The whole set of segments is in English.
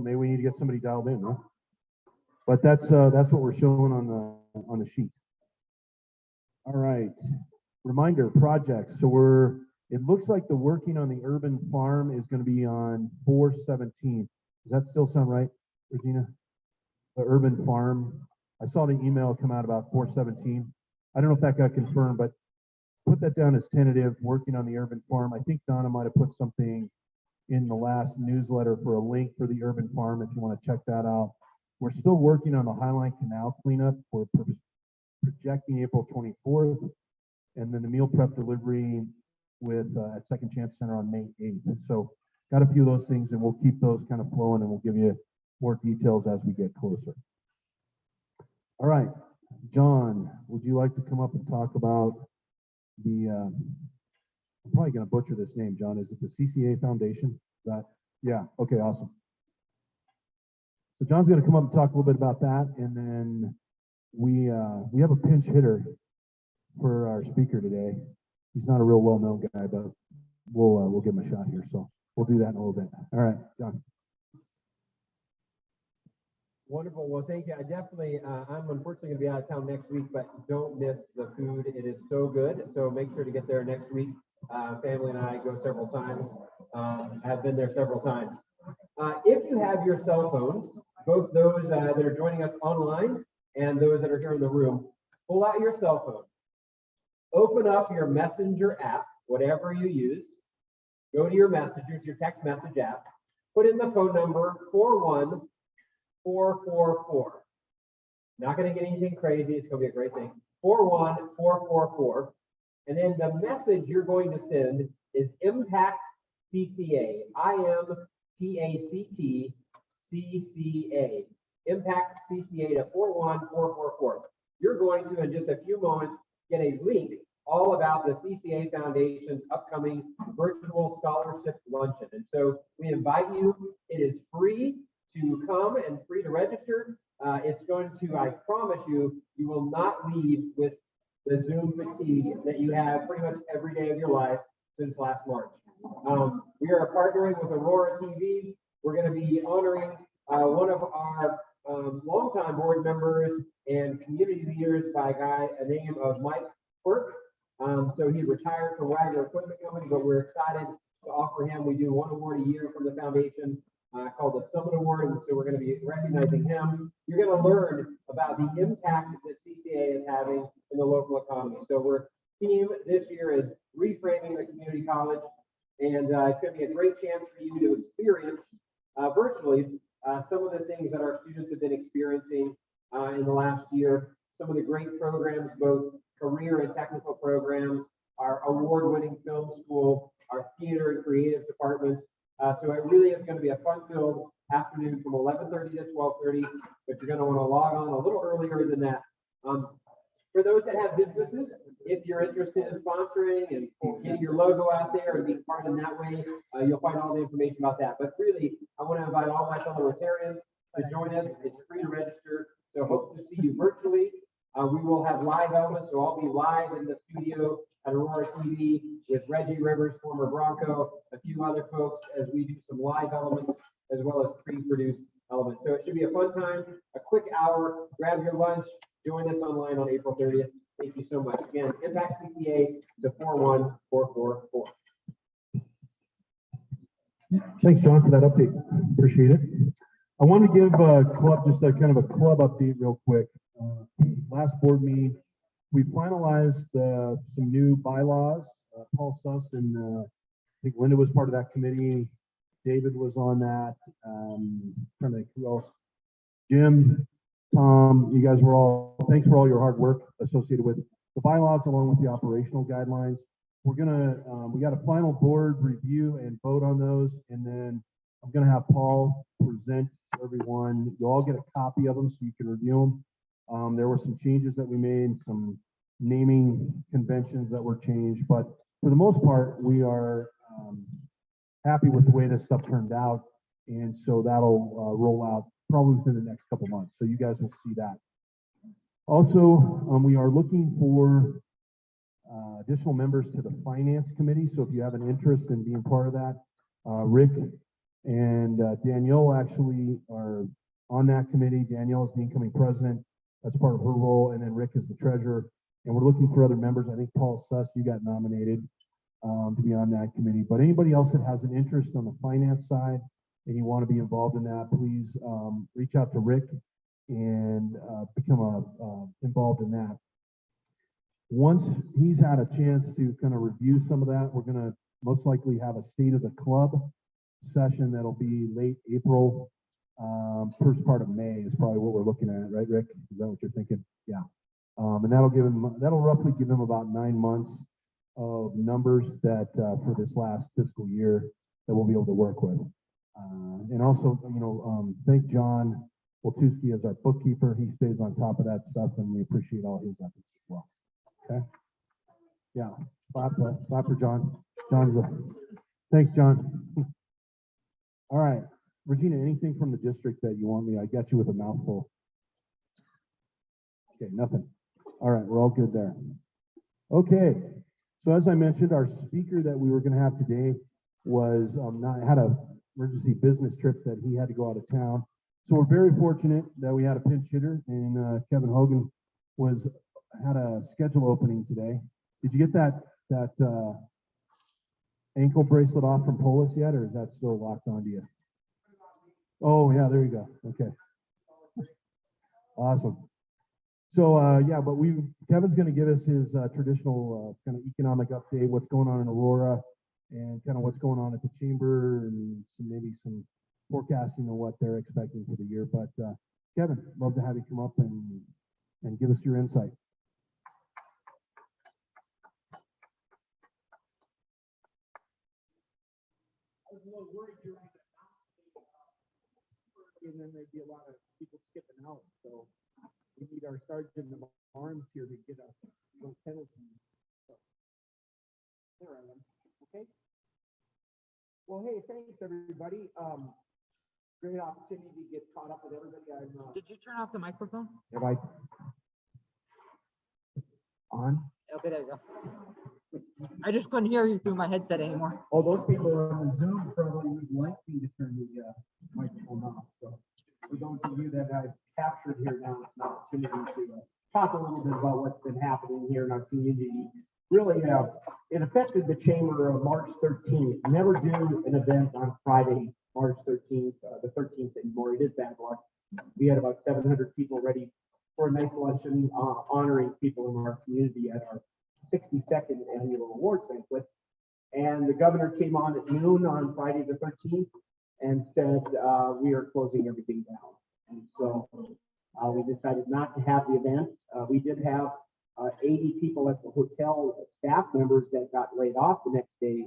maybe we need to get somebody dialed in, huh? But that's what we're showing on the sheet. All right. Reminder projects. So it looks like the working on the urban farm is going to be on 4/17. Does that still sound right, Regina? The urban farm. I saw the email come out about 4/17. I don't know if that got confirmed, but put that down as tentative, working on the urban farm. I think Donna might have put something in the last newsletter for a link for the urban farm if you want to check that out. We're still working on the Highline Canal cleanup. We're projecting April 24th, and then the meal prep delivery at Second Chance Center on May 8th. And so got a few of those things, and we'll keep those kind of flowing, and we'll give you more details as we get closer. All right, John, would you like to come up and talk about I'm probably going to butcher this name, John. Is it the CCA Foundation? Yeah, okay, awesome. So John's going to come up and talk a little bit about that, and then we have a pinch hitter for our speaker today. He's not a real well-known guy, but we'll give him a shot here. So we'll do that in a little bit. All right, John. Wonderful. Well, thank you. I'm unfortunately going to be out of town next week, but don't miss the food. It is so good. So make sure to get there next week. Family and I go several times. I've been there several times. If you have your cell phones, both those that are joining us online and those that are here in the room, pull out your cell phone. Open up your messenger app, whatever you use. Go to your messages, your text message app. Put in the phone number 41444. Not going to get anything crazy. It's going to be a great thing. 41444. And then the message you're going to send is Impact CCA. IMPACT CCA. Impact CCA to 41444. You're going to, in just a few moments, get a link all about the CCA Foundation's upcoming virtual scholarship luncheon. And so we invite you. It is free to come and free to register. It's going to, I promise you, you will not leave with the Zoom fatigue that you have pretty much every day of your life since last March. We are partnering with Aurora TV. We're going to be honoring one of our longtime board members and community leaders by a guy, a name of Mike Quirk. So he's retired from Wagner Equipment Company, but we're excited to offer him. We do one award a year from the foundation called the Summit Award, and so we're going to be recognizing him. You're going to learn about the impact that CCA is having in the local economy. So our theme this year is reframing the community college, and it's going to be a great chance for you to experience virtually some of the things that our students have been experiencing in the last year. Some of the great programs, both career and technical programs, our award-winning film school, our theater and creative departments. So it really is going to be a fun-filled afternoon from 11:30 to 12:30, but you're going to want to log on a little earlier than that. For those that have businesses, if you're interested in sponsoring and getting your logo out there and being part in that way, you'll find all the information about that. But really, I want to invite all my fellow Rotarians to join us. It's free to register, so hope to see you virtually. We will have live elements, so I'll be live in the studio at Aurora TV with Reggie Rivers, former Bronco, a few other folks as we do some live elements as well as pre-produced elements. So it should be a fun time, a quick hour. Grab your lunch, join us online on April 30th. Thank you so much. Again, Impact CCA to 41444. Thanks, John, for that update. Appreciate it. I want to give just a kind of a club update real quick. Last board meeting, we finalized some new bylaws. Paul Suss and I think Linda was part of that committee. David was on that. Trying to think who else. Jim, Tom, you guys were all, thanks for all your hard work associated with the bylaws along with the operational guidelines. We're gonna, we got a final board review and vote on those, and then I'm gonna have Paul present to everyone. You'll all get a copy of them so you can review them. There were some changes that we made, some naming conventions that were changed, but for the most part, we are happy with the way this stuff turned out, and so that'll roll out probably within the next couple months, so you guys will see that. Also, we are looking for additional members to the finance committee, so if you have an interest in being part of that, Rick And Danielle actually are on that committee. Danielle is the incoming president. That's part of her role. And then Rick is the treasurer. And we're looking for other members. I think Paul Suss, you got nominated to be on that committee. But anybody else that has an interest on the finance side and you want to be involved in that, please reach out to Rick and become involved in that. Once he's had a chance to kind of review some of that, we're going to most likely have a state of the club session that'll be late April, first part of May is probably what we're looking at, right, Rick? Is that what you're thinking? Yeah. And that'll roughly give him about 9 months of numbers that for this last fiscal year that we'll be able to work with. And also, thank John Woltuski as our bookkeeper. He stays on top of that stuff, and we appreciate all his efforts as well. Okay. Yeah. Clap for John. Thanks, John. All right. Regina, anything from the district that you want me? I got you with a mouthful. Okay, nothing. All right, we're all good there. Okay. So as I mentioned, our speaker that we were going to have today had a emergency business trip that he had to go out of town. So we're very fortunate that we had a pinch hitter, and Kevin Hogan had a schedule opening today. Did you get that ankle bracelet off from Polis yet, or is that still locked onto you? Oh yeah, there you go. Okay. Awesome. So but Kevin's going to give us his traditional kind of economic update, what's going on in Aurora, and kind of what's going on at the chamber, and maybe some forecasting of what they're expecting for the year. But Kevin, love to have you come up and give us your insight. I was a little worried during and then there'd be a lot of people skipping out. So we need our sergeant of arms here to get a little penalty. So, there I am. Okay. Well, hey, thanks everybody. Great opportunity to get caught up with everybody. Did you turn off the microphone? Have I on? Okay, there you go. I just couldn't hear you through my headset anymore. Oh, those people on the Zoom probably would like me to turn the microphone off. So for those of you that I've captured here now, it's an opportunity to talk a little bit about what's been happening here in our community. Really, it affected the chamber on March 13th. Never do an event on Friday, March 13th, the 13th anymore. It is bad luck. We had about 700 people ready for a nice luncheon honoring people in our community at our 62nd annual awards banquet. And the governor came on at noon on Friday the 13th and said, we are closing everything down. And so we decided not to have the event. We did have 80 people at the hotel, staff members that got laid off the next day.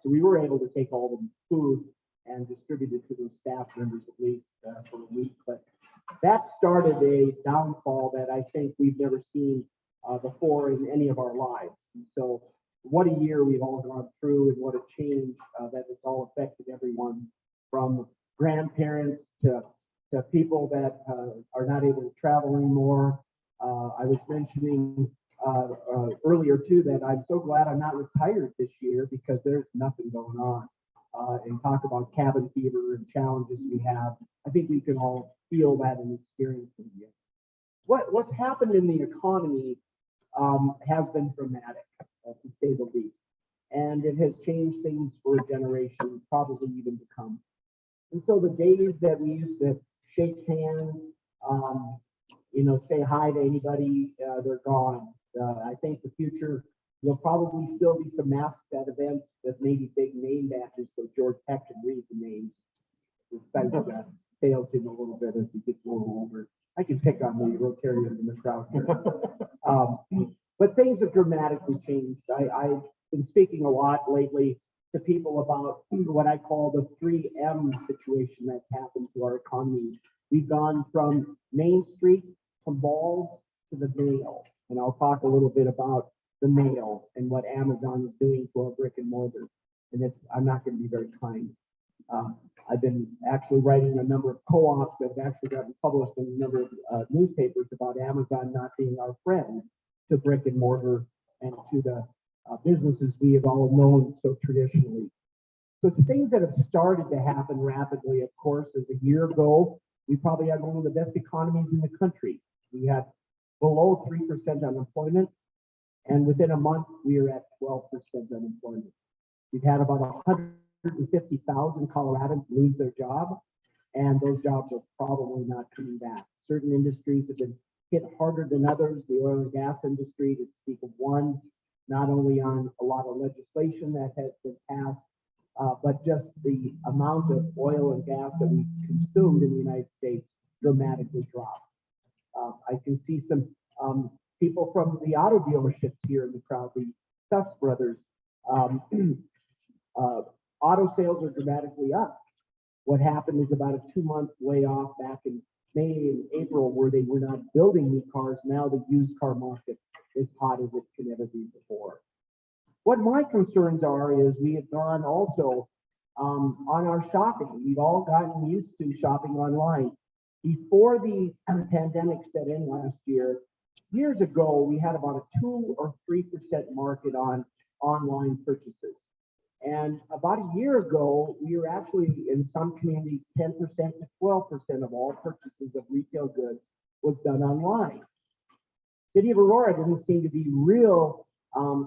So we were able to take all the food and distribute it to those staff members at least for a week. But that started a downfall that I think we've never seen before in any of our lives. And so what a year we've all gone through, and what a change that it's all affected everyone, from grandparents to people that are not able to travel anymore. I was mentioning earlier too that I'm so glad I'm not retired this year, because there's nothing going on. And talk about cabin fever and challenges we have. I think we can all feel that and experience it again. What's happened in the economy has been dramatic, to say the least. And it has changed things for a generation, probably even to come. And so the days that we used to shake hands, say hi to anybody, they're gone. I think the future, there'll probably still be some masks at events with maybe big name badges, so George Peck can read the names. It fails him a little bit as he gets a little older. I can pick on the Rotarians in the crowd here. But things have dramatically changed. I've been speaking a lot lately to people about what I call the 3M situation that's happened to our economy. We've gone from Main Street to malls to the mail. And I'll talk a little bit about the mail and what Amazon is doing to our brick and mortar. And I'm not going to be very kind. I've been actually writing a number of co-ops that have actually gotten published in a number of newspapers about Amazon not being our friend to brick and mortar and to the businesses we have all known so traditionally. So it's things that have started to happen rapidly, of course. As a year ago, we probably had one of the best economies in the country. We had below 3% unemployment, and within a month, we are at 12% unemployment. We've had about 150,000 Coloradans lose their job, and those jobs are probably not coming back. Certain industries have been hit harder than others. The oil and gas industry, to speak of one, not only on a lot of legislation that has been passed, but just the amount of oil and gas that we consumed in the United States dramatically dropped. I can see some people from the auto dealerships here in the crowd, the Tuss brothers. Auto sales are dramatically up. What happened is about a 2-month layoff back in May and April where they were not building new cars. Now the used car market is hot as it can ever be before. What my concerns are is we have gone also on our shopping. We've all gotten used to shopping online. Before the pandemic set in last year, years ago, we had about a 2 or 3% market on online purchases. And about a year ago, we were actually in some communities, 10% to 12% of all purchases of retail goods was done online. City of Aurora didn't seem to be real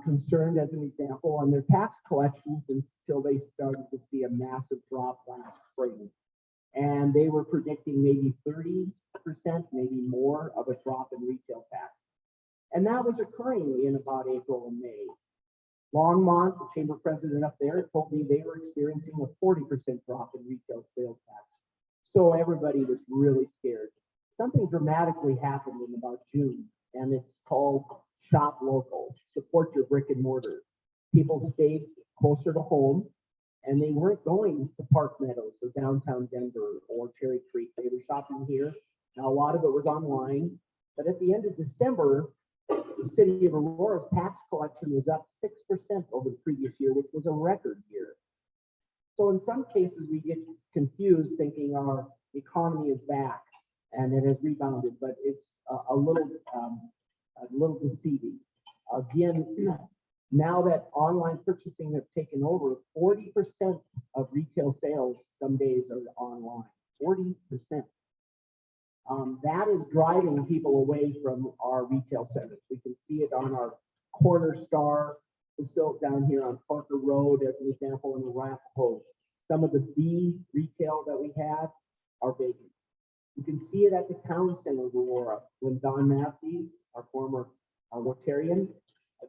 concerned, as an example, on their tax collections until they started to see a massive drop last spring. And they were predicting maybe 30%, maybe more of a drop in retail tax. And that was occurring in about April and May. Longmont, the chamber president up there, told me they were experiencing a 40% drop in retail sales tax. So everybody was really scared. Something dramatically happened in about June, and it's called Shop Local, support your brick and mortar. People stayed closer to home, and they weren't going to Park Meadows or downtown Denver or Cherry Creek. They were shopping here. Now, a lot of it was online, but at the end of December, the city of Aurora's tax collection was up 6% over the previous year, which was a record year. So in some cases, we get confused thinking our economy is back and it has rebounded, but it's a little deceiving. Again, now that online purchasing has taken over, 40% of retail sales some days are online, 40%. That is driving people away from our retail centers. We can see it on our Corner Star facility down here on Parker Road, as an example, in Arapahoe. Some of the B retail that we have are vacant. You can see it at the town center of Aurora when Don Massey, our former Rotarian,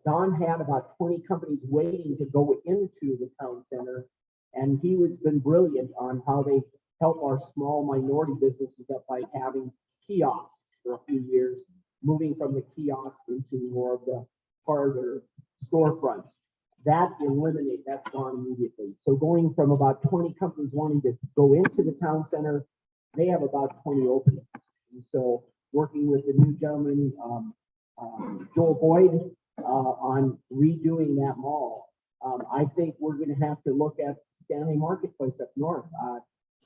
Don had about 20 companies waiting to go into the town center, and he has been brilliant on how they help our small minority businesses up by having kiosks for a few years, moving from the kiosk into more of the harder storefronts. That's gone immediately. So going from about 20 companies wanting to go into the town center, they have about 20 openings. And so working with the new gentleman, Joel Boyd, on redoing that mall, I think we're going to have to look at Stanley Marketplace up north.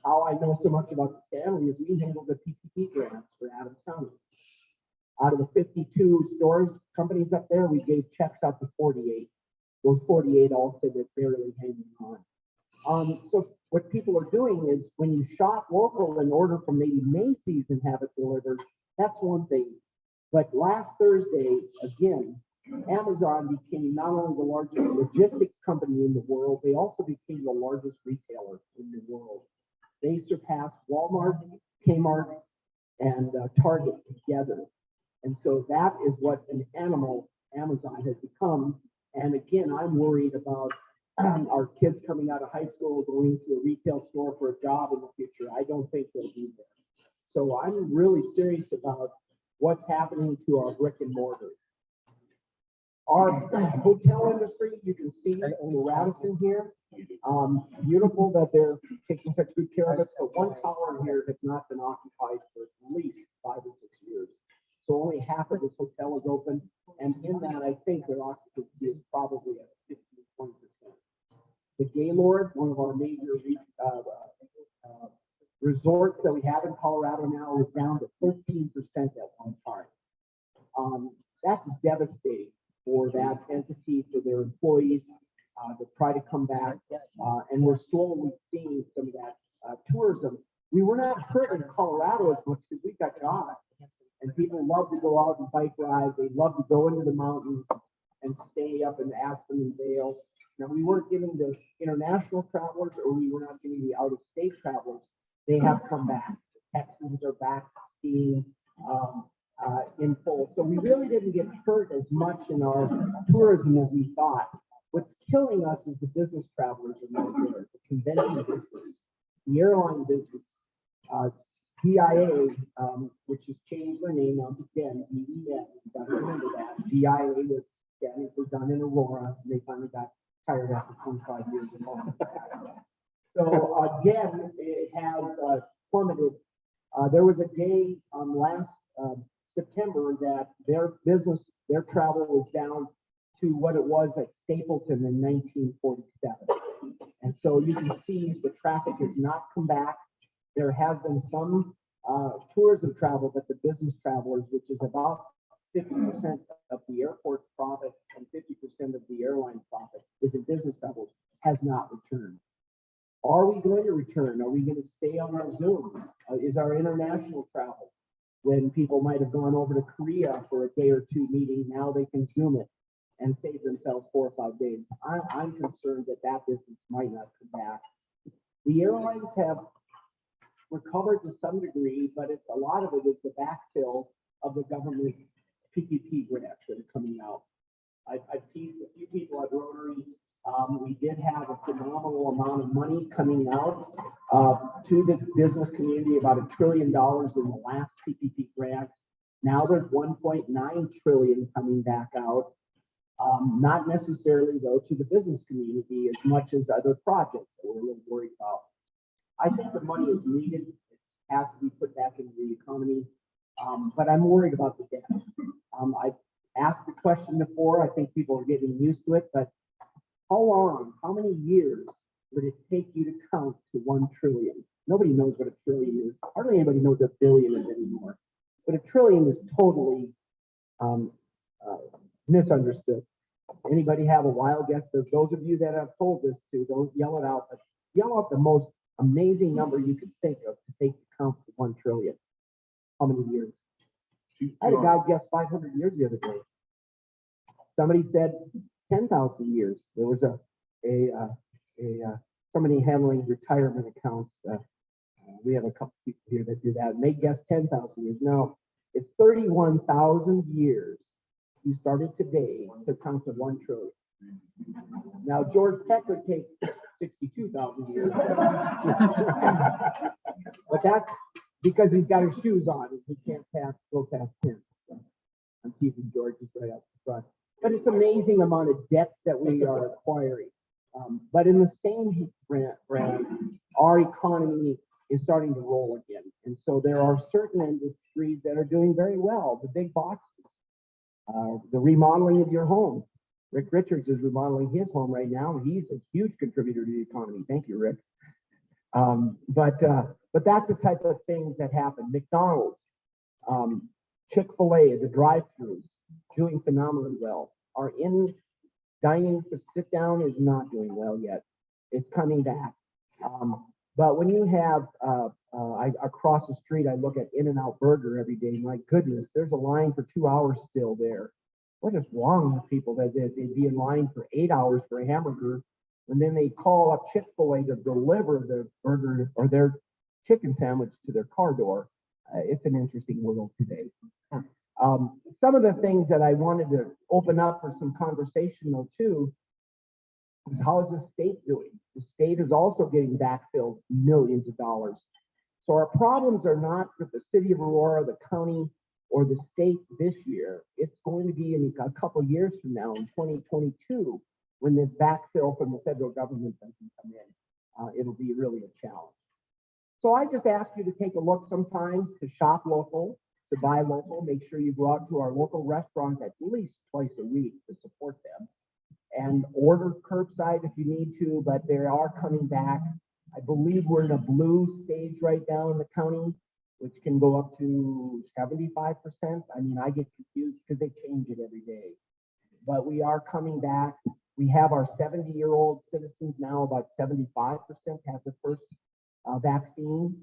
How I know so much about the Stanley is we handled the PPP grants for Adams County. Out of the 52 stores, companies up there, we gave checks out to 48. Those 48 all said they're barely hanging on. So what people are doing is when you shop local and order from maybe Macy's and have it delivered, that's one thing. But last Thursday, again, Amazon became not only the largest logistics company in the world, they also became the largest retailer in the world. They surpassed Walmart, Kmart, and Target together. And so that is what an animal Amazon has become. And again, I'm worried about our kids coming out of high school, going to a retail store for a job in the future. I don't think they'll be there. So I'm really serious about what's happening to our brick and mortar. Our hotel industry, you can see in the Radisson here. Beautiful that they're taking such good care of us, but one tower here has not been occupied for at least 5 or 6 years. So only half of this hotel is open, and in that, I think their occupancy is probably at 15 to 20%. The Gaylord, one of our major resorts that we have in Colorado now, is down to 13% at one time. That's devastating for that entity, for their employees. The try to come back. And we're slowly seeing some of that tourism. We were not hurt in Colorado as much because we got jobs. And people love to go out and bike ride. They love to go into the mountains and stay up in Aspen and Vail. Now, we weren't getting the international travelers, or we were not getting the out-of-state travelers. They have come back. The Texans are back skiing in full. So we really didn't get hurt as much in our tourism as we thought. What's killing us is the business travelers are not there. The convention business, the airline business, DIA, which has changed their name now to DEN, D-E-N. You got to remember that. DIA was done in Aurora, and they finally got tired after 25 years of home. So DEN, it has plummeted. There was a day last September that their business, their travel was down to what it was at Stapleton in 1947. And so you can see the traffic has not come back. There has been some tourism travel, but the business travelers, which is about 50% of the airport profit and 50% of the airline profit is in business travelers, has not returned. Are we going to return? Are we going to stay on our Zoom? Is our international travel, when people might have gone over to Korea for a day or two meeting, now they can Zoom it and save themselves 4 or 5 days? I'm concerned that that business might not come back. The airlines have recovered to some degree, but it's a lot of it is the backfill of the government PPP grants that are coming out. I've teased a few people at Rotary. We did have a phenomenal amount of money coming out to the business community, about $1 trillion in the last PPP grants. Now there's 1.9 trillion coming back out. Not necessarily though to the business community as much as other projects that we're really worried about. I think the money is needed. It has to be put back into the economy. But I'm worried about the debt. I've asked the question before. I think people are getting used to it, but how many years would it take you to count to 1 trillion? Nobody knows what a trillion is. Hardly anybody knows what a billion is anymore. But a trillion is totally misunderstood. Anybody have a wild guess? There's those of you that have told this to, don't yell it out, but yell out the most amazing number you could think of to take the count to 1 trillion. How many years? I had a guy guess 500 years the other day. Somebody said 10,000 years. There was somebody handling retirement accounts. We have a couple people here that do that, and they guessed 10,000 years. Now, it's 31,000 years. You started today to count to 1 trillion. Now, George Peck would take 62,000 years. But that's because he's got his shoes on and he can't go past 10. So I'm keeping George's right up front. But it's amazing amount of debt that we are acquiring. But in the same brand, our economy is starting to roll again. And so there are certain industries that are doing very well. The big boxes, the remodeling of your home. Rick Richards is remodeling his home right now. He's a huge contributor to the economy. Thank you, Rick. But that's the type of things that happen. McDonald's, Chick-fil-A, the drive-thrus, doing phenomenally well. Our dining to sit down is not doing well yet. It's coming back. But when you have, across the street, I look at In-N-Out Burger every day. My goodness, there's a line for 2 hours still there. What is wrong with people that they'd be in line for 8 hours for a hamburger, and then they call up Chick-fil-A to deliver their burger or their chicken sandwich to their car door? It's an interesting world today. Some of the things that I wanted to open up for some conversation though too is how is the state doing? The state is also getting backfilled millions of dollars. So our problems are not with the city of Aurora, the county, or the state this year. It's going to be in a couple of years from now, in 2022, when this backfill from the federal government doesn't come in. It'll be really a challenge. So I just ask you to take a look sometimes to shop local, to buy local. Make sure you go out to our local restaurants at least twice a week to support them, and order curbside if you need to, but they are coming back. I believe we're in a blue stage right now in the county, which can go up to 75%. I mean, I get confused because they change it every day. But we are coming back. We have our 70-year-old citizens now, about 75% have the first vaccine.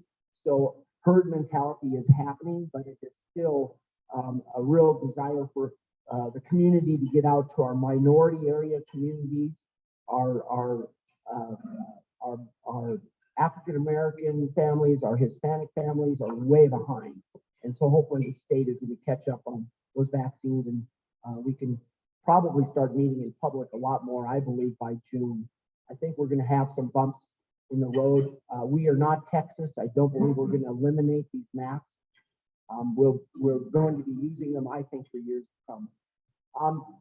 So herd mentality is happening, but it is still a real desire for the community to get out to our minority area communities, our African American families, our Hispanic families are way behind. And so hopefully the state is going to catch up on those vaccines, and we can probably start meeting in public a lot more, I believe, by June. I think we're going to have some bumps in the road. We are not Texas. I don't believe we're going to eliminate these masks. We're going to be using them, I think, for years to come.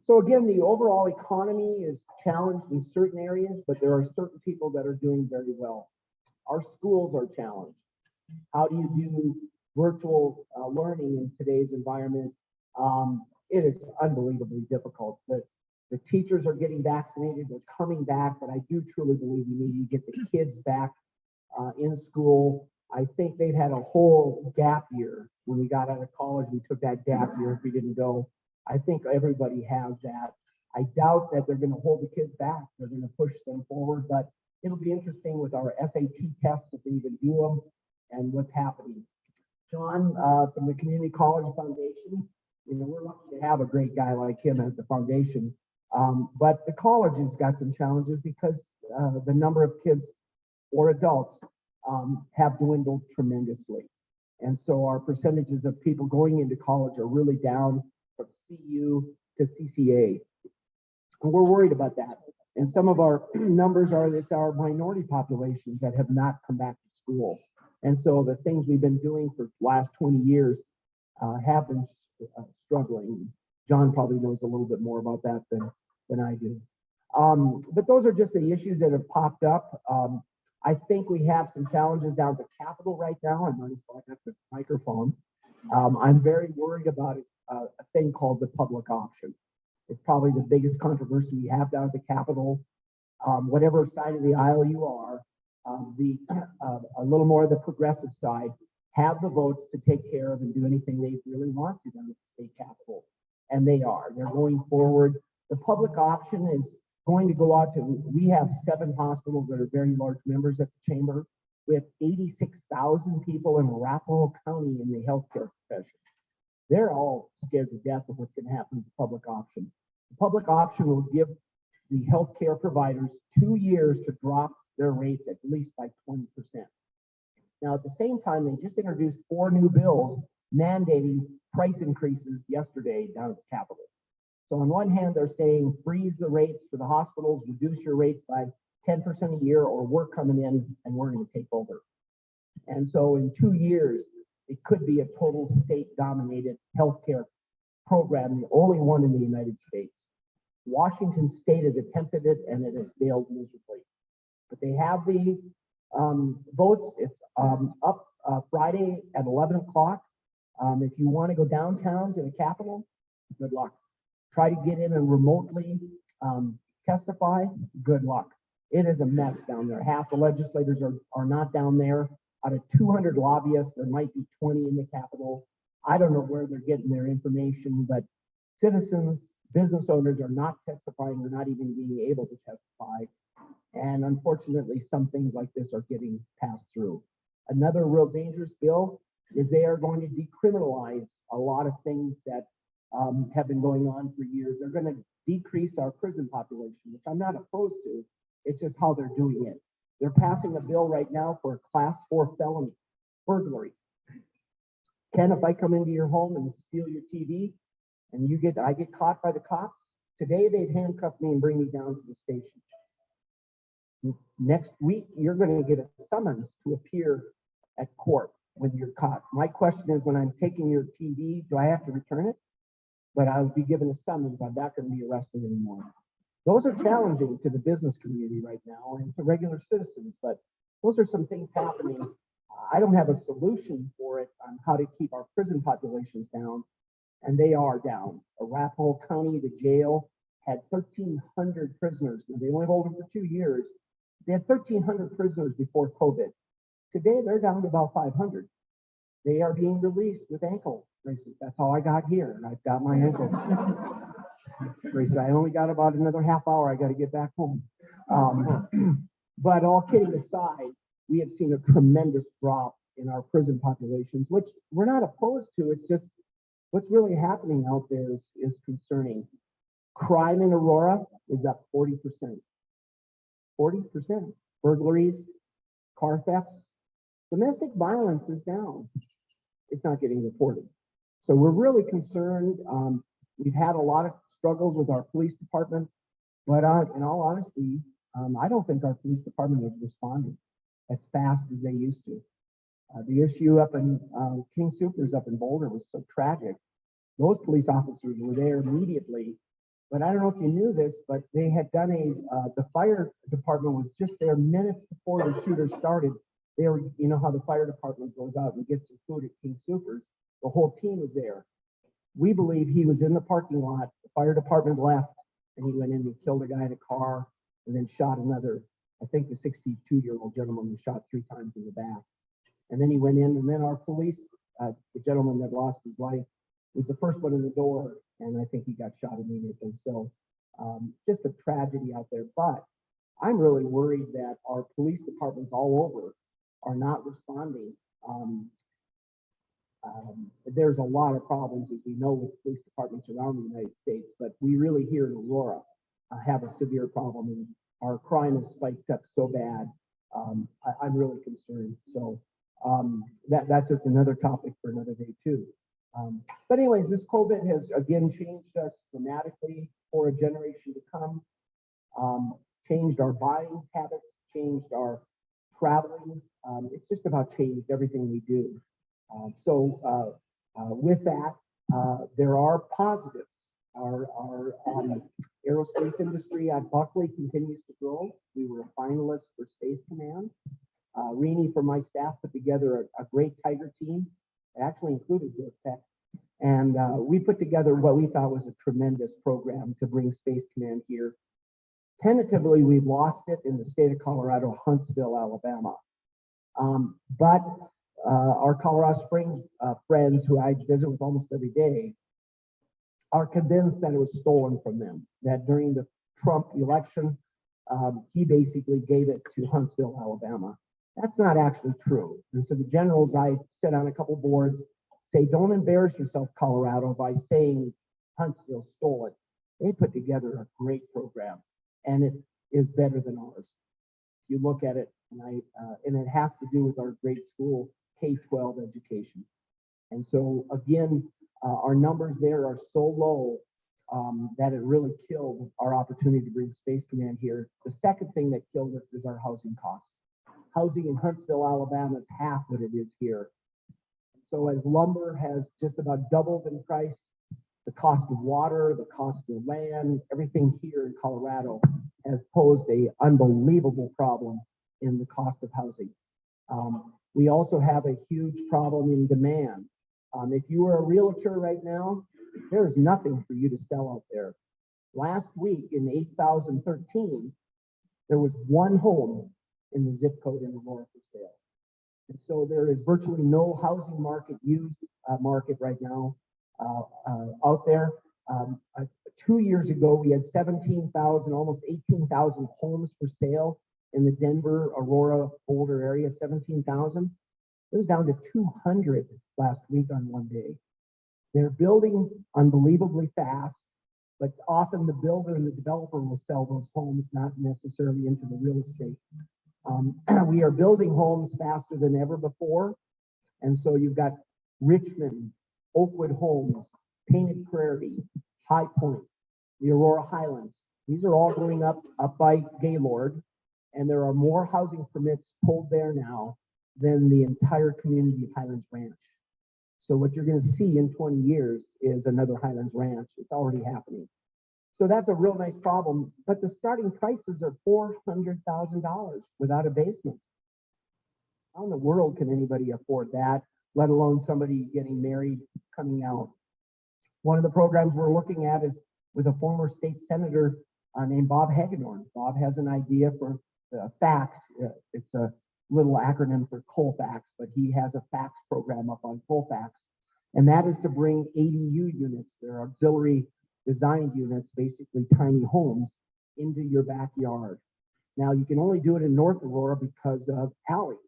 So again, the overall economy is challenged in certain areas, but there are certain people that are doing very well. Our schools are challenged. How do you do virtual learning in today's environment? It is unbelievably difficult. The teachers are getting vaccinated, they're coming back, but I do truly believe we need to get the kids back in school. I think they've had a whole gap year. When we got out of college, we took that gap year if we didn't go. I think everybody has that. I doubt that they're going to hold the kids back. They're going to push them forward, but it'll be interesting with our SAT tests if they even do them and what's happening. John from the Community College Foundation, we're lucky to have a great guy like him at the foundation. But the college has got some challenges because the number of kids or adults have dwindled tremendously. And so our percentages of people going into college are really down from CU to CCA. And we're worried about that. And some of our numbers are, it's our minority populations that have not come back to school. And so the things we've been doing for the last 20 years have been struggling. John probably knows a little bit more about that than I do. But those are just the issues that have popped up. I think we have some challenges down at the Capitol right now. I'm running at the microphone. I'm very worried about a thing called the public option. It's probably the biggest controversy we have down at the Capitol. Whatever side of the aisle you are, a little more of the progressive side have the votes to take care of and do anything they really want to down at the state capitol. And they are. They're going forward. The public option is going to go out to, we have 7 hospitals that are very large members at the chamber. We have 86,000 people in Arapahoe County in the healthcare profession. They're all scared to death of what's going to happen with the public option. The public option will give the healthcare providers 2 years to drop their rates at least by 20%. Now, at the same time, they just introduced 4 new bills mandating price increases yesterday down at the Capitol. So on one hand, they're saying freeze the rates for the hospitals, reduce your rates by 10% a year, or we're coming in and we're going to take over. And so in 2 years, it could be a total state-dominated healthcare program, the only one in the United States. Washington State has attempted it and it has failed miserably. But they have the votes. It's up Friday at 11 o'clock. If you want to go downtown to the Capitol, good luck. Try to get in and remotely testify, good luck. It is a mess down there. Half the legislators are not down there. Out of 200 lobbyists, there might be 20 in the Capitol. I don't know where they're getting their information, but citizens, business owners are not testifying. They're not even being able to testify. And unfortunately, some things like this are getting passed through. Another real dangerous bill is they are going to decriminalize a lot of things that have been going on for years. They're going to decrease our prison population, which I'm not opposed to. It's just how they're doing it. They're passing a bill right now for a class 4 felony, burglary. Ken, if I come into your home and steal your TV and I get caught by the cops, today they'd handcuff me and bring me down to the station. Next week, you're going to get a summons to appear at court when you're caught. My question is, when I'm taking your TV, do I have to return it? But I'll be given a summons. I'm not going to be arrested anymore. Those are challenging to the business community right now and to regular citizens, but those are some things happening. I don't have a solution for it on how to keep our prison populations down, and they are down. Arapahoe County, the jail, had 1,300 prisoners. And they only hold them for 2 years. They had 1,300 prisoners before COVID. Today, they're down to about 500. They are being released with ankle braces. That's how I got here, and I've got my ankle. Grace, I only got about another half hour. I got to get back home. But all kidding aside, we have seen a tremendous drop in our prison populations, which we're not opposed to. It's just what's really happening out there is concerning. Crime in Aurora is up 40%. 40%. Burglaries, car thefts, domestic violence is down. It's not getting reported. So we're really concerned. We've had a lot of struggles with our police department, but in all honesty, I don't think our police department is responding as fast as they used to. The issue up in King Soopers up in Boulder was so tragic. Those police officers were there immediately, but I don't know if you knew this, but they had done the fire department was just there minutes before the shooter started. They were, you know how the fire department goes out and gets some food at King Soopers. The whole team was there. We believe he was in the parking lot. The fire department left, and he went in and killed a guy in a car, and then shot another. I think the 62-year-old gentleman was shot 3 times in the back. And then he went in, and then our police, the gentleman that lost his life, was the first one in the door, and I think he got shot immediately. So just a tragedy out there. But I'm really worried that our police departments all over are not responding. There's a lot of problems, as we know, with police departments around the United States, but we really here in Aurora have a severe problem, and our crime has spiked up so bad. I'm really concerned. So that's just another topic for another day too. But anyways, this COVID has again changed us dramatically for a generation to come. Changed our buying habits, changed our traveling. It's just about changed everything we do. With that, there are positives. Our aerospace industry at Buckley continues to grow. We were a finalist for Space Command. Rini from my staff put together a great Tiger team. It actually included George Peck. And we put together what we thought was a tremendous program to bring Space Command here. Tentatively, we've lost it in the state of Colorado, Huntsville, Alabama. But our Colorado Springs friends, who I visit with almost every day, are convinced that it was stolen from them, that during the Trump election, he basically gave it to Huntsville, Alabama. That's not actually true. And so the generals, I sit on a couple boards, say, don't embarrass yourself, Colorado, by saying Huntsville stole it. They put together a great program, and it is better than ours. You look at it, and it has to do with our great school K-12 education. And so again, our numbers there are so low that it really killed our opportunity to bring Space Command here. The second thing that killed us is our housing costs. Housing in Huntsville, Alabama is half what it is here. So as lumber has just about doubled in price, the cost of water, the cost of land, everything here in Colorado has posed an unbelievable problem in the cost of housing. We also have a huge problem in demand. If you are a realtor right now, there is nothing for you to sell out there. Last week in 8,013, there was one home in the zip code in Aurora for sale. And so there is virtually no housing market market right now out there. 2 years ago, we had 17,000, almost 18,000 homes for sale in the Denver, Aurora, Boulder area, 17,000. It was down to 200 last week on one day. They're building unbelievably fast, but often the builder and the developer will sell those homes, not necessarily into the real estate. We are building homes faster than ever before. And so you've got Richmond, Oakwood Homes, Painted Prairie, High Point, the Aurora Highlands. These are all going up by Gaylord, and there are more housing permits pulled there now than the entire community of Highlands Ranch. So what you're going to see in 20 years is another Highlands Ranch. It's already happening. So that's a real nice problem, but the starting prices are $400,000 without a basement. How in the world can anybody afford that, let alone somebody getting married coming out? One of the programs we're looking at is with a former state senator named Bob Hagedorn. Bob has an idea for FACTS. It's a little acronym for Colfax, but he has a FACTS program up on Colfax, and that is to bring ADU units, their auxiliary designed units, basically tiny homes, into your backyard. Now, you can only do it in North Aurora because of alleys.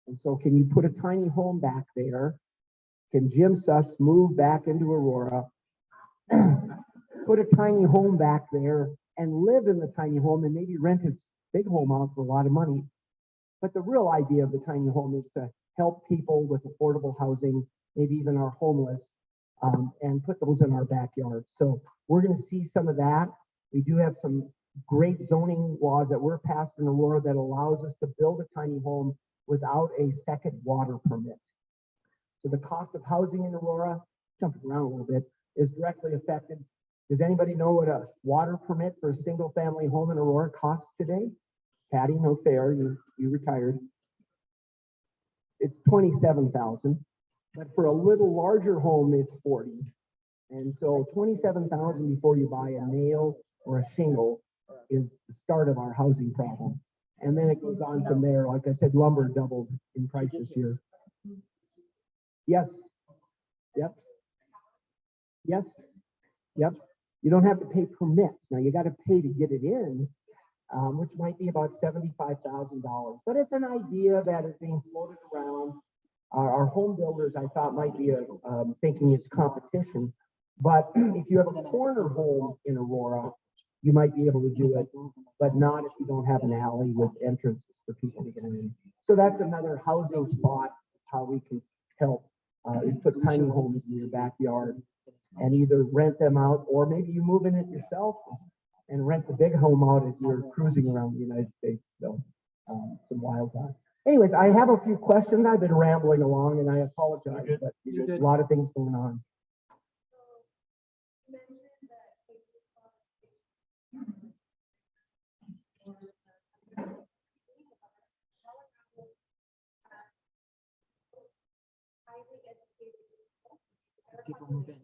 And so can you put a tiny home back there? Can Jim Suss move back into Aurora, put a tiny home back there and live in the tiny home and maybe rent his big home out for a lot of money? But the real idea of the tiny home is to help people with affordable housing, maybe even our homeless, and put those in our backyard. So we're going to see some of that. We do have some great zoning laws that were passed in Aurora that allows us to build a tiny home without a second water permit. So the cost of housing in Aurora, jumping around a little bit, is directly affected. Does anybody know what a water permit for a single family home in Aurora costs today? Patty, no fair, you retired. It's $27,000, but for a little larger home, it's $40,000. And so $27,000 before you buy a nail or a shingle is the start of our housing problem. And then it goes on from there. Like I said, lumber doubled in price this year. Yes. Yep. Yes. Yep. You don't have to pay permits. Now you got to pay to get it in, which might be about $75,000. But it's an idea that is being floated around. Our home builders, I thought, might be thinking it's competition. But if you have a corner home in Aurora, you might be able to do it, but not if you don't have an alley with entrances for people to get in. So that's another housing spot, how we can help, is put tiny homes in your backyard and either rent them out, or maybe you move in it yourself and rent the big home out as you're cruising around the United States. So some wild thoughts. Anyways, I have a few questions. I've been rambling along and I apologize, but there's a lot of things going on. People move in.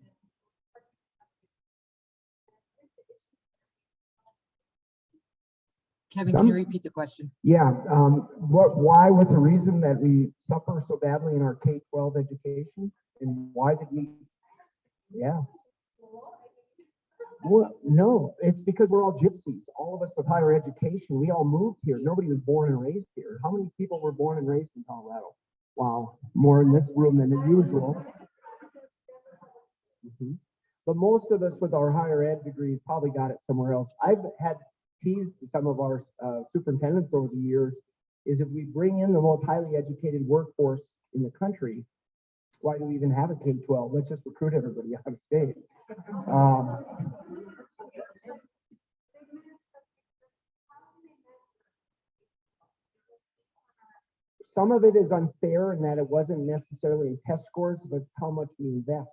Kevin, can you repeat the question? Yeah, why was the reason that we suffer so badly in our K-12 education? And why did we, yeah. Well, no, it's because we're all gypsies. All of us with higher education, we all moved here. Nobody was born and raised here. How many people were born and raised in Colorado? Wow, more in this room than usual. But most of us with our higher ed degrees probably got it somewhere else. I've had teased some of our superintendents over the years is if we bring in the most highly educated workforce in the country, why do we even have a K-12? Let's just recruit everybody out of state. Some of it is unfair in that it wasn't necessarily in test scores, but how much we invest.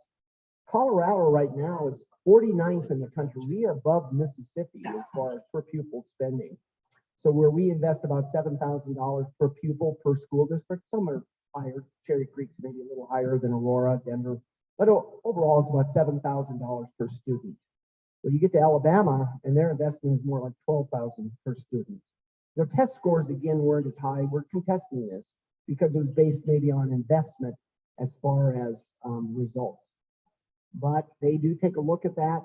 Colorado right now is 49th in the country. We are above Mississippi as far as per pupil spending. So where we invest about $7,000 per pupil per school district, some are higher. Cherry Creek's maybe a little higher than Aurora, Denver, but overall it's about $7,000 per student. So you get to Alabama and their investment is more like $12,000 per student. Their test scores again weren't as high. We're contesting this because it was based maybe on investment as far as results. But they do take a look at that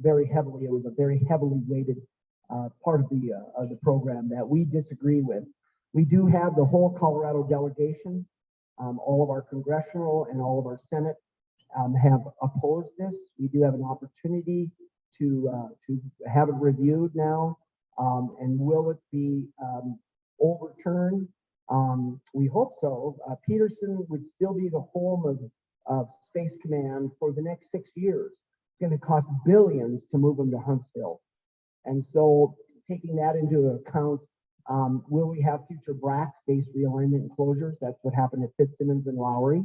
very heavily. It was a very heavily weighted part of the program that we disagree with. We do have the whole Colorado delegation. All of our congressional and all of our Senate have opposed this. We do have an opportunity to have it reviewed now. And will it be overturned? We hope so. Peterson would still be the home of Space Command for the next 6 years. It's going to cost billions to move them to Huntsville. And so taking that into account, will we have future BRAC, space realignment and closures? That's what happened at Fitzsimmons and Lowry.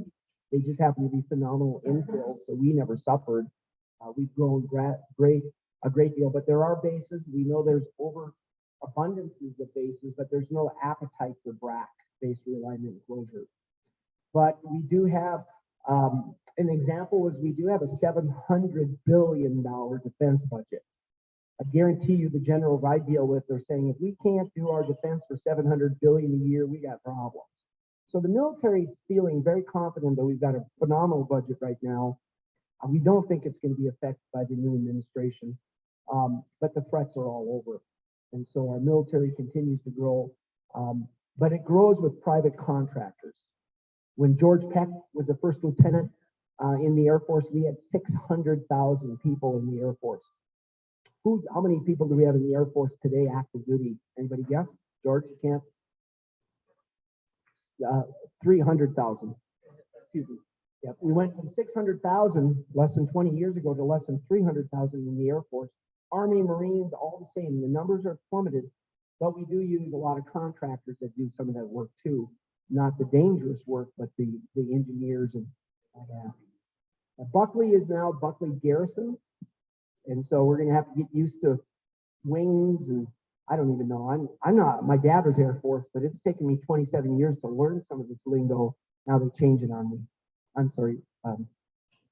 They just happen to be phenomenal infills, so we never suffered. We've grown a great deal, but there are bases. We know there's abundances of bases, but there's no appetite for BRAC, space realignment and closure. But we do have, an example is we do have a $700 billion defense budget. I guarantee you the generals I deal with are saying, if we can't do our defense for $700 billion a year, we got problems. So the military is feeling very confident that we've got a phenomenal budget right now. We don't think it's going to be affected by the new administration, but the threats are all over. And so our military continues to grow, but it grows with private contractors. When George Peck was a first lieutenant in the Air Force, we had 600,000 people in the Air Force. How many people do we have in the Air Force today, active duty? Anybody guess? George, you can't? 300,000. Excuse me. Yep. We went from 600,000 less than 20 years ago to less than 300,000 in the Air Force. Army, Marines, all the same. The numbers are plummeted, but we do use a lot of contractors that do some of that work too. Not the dangerous work, but the engineers and all that. Buckley is now Buckley Garrison. And so we're going to have to get used to wings, and I don't even know. I'm not, my dad was Air Force, but it's taken me 27 years to learn some of this lingo. Now they change it on me. I'm sorry.